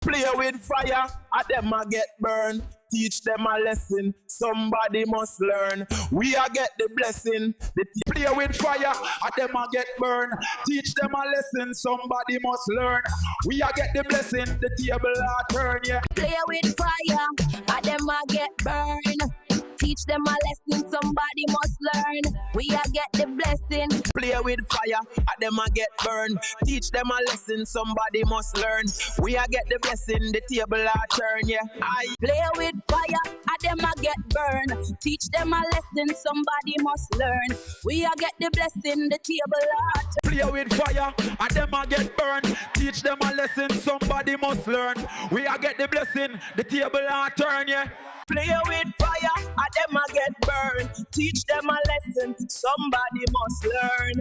Play with fire, at them a get burned. Teach them a lesson, somebody must learn. We a get the blessing. Play with fire, at them a get burned. Teach them a lesson, somebody must learn. We a get the blessing, the table a turn, yeah. Play with fire, at them a get burned. Teach them a lesson, somebody must learn. We a get the blessing. Play with fire, at them a get burned. Teach them a lesson, somebody must learn. We a get the blessing, the table a turn, yeah. Play with fire, at them a get burned. Teach them a lesson, somebody must learn. We a get the blessing, the table a turn. Play with fire, at them a get burned. Teach them a lesson, somebody must learn. We a get the blessing, the table a turn, yeah. Play with fire, at them a get burned. Teach them a lesson, somebody must learn.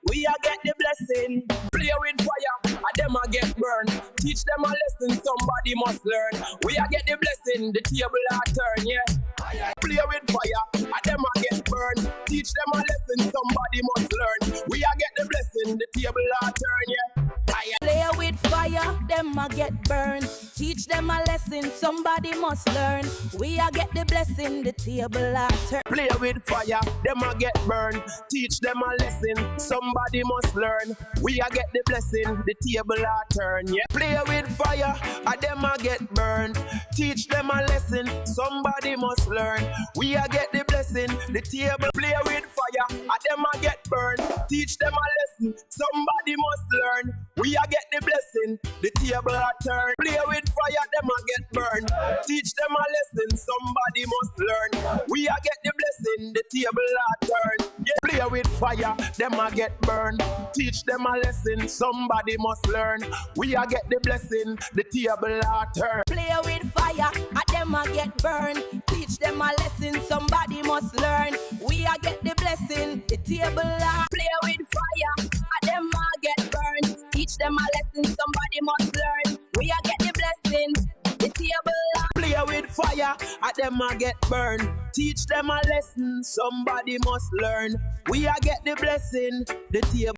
We a get the blessing. Play with fire, at them a get burned. Teach them a lesson, somebody must learn. We a get the blessing, the table a turn, yeah. Play with fire, at them a get burned. Teach them a lesson, somebody must learn. We a get the blessing, the table a turn, yeah. Play with fire, them a get burned. Teach them a lesson, somebody must learn. We a get the blessing, the table a turn. Play with fire, them a get burned. Teach them a lesson, somebody must learn. We a get the blessing, the table a turn, yeah. Play with fire, them a get burned. Teach them a lesson, somebody must learn. We a get the blessing, the table. Play with fire, them a get burned. Teach them a lesson, somebody must learn. We a get the blessing, the table a turn. Play with fire, them a get burned. Teach them a lesson, somebody must learn. We a get the blessing, the table a turn. Yeah. Play with fire, them a get burned. Teach them a lesson, somebody must learn. We a get the blessing, the table a turn. Play with fire, them a get burned. Teach them a lesson, somebody must learn. We a get the blessing, the table a. Play with fire, them a get burned. Teach them a lesson, somebody must learn. We a get the blessing, the table a. Play with fire, them a get burned. Teach them a lesson, somebody must learn. We a get the blessing, the table.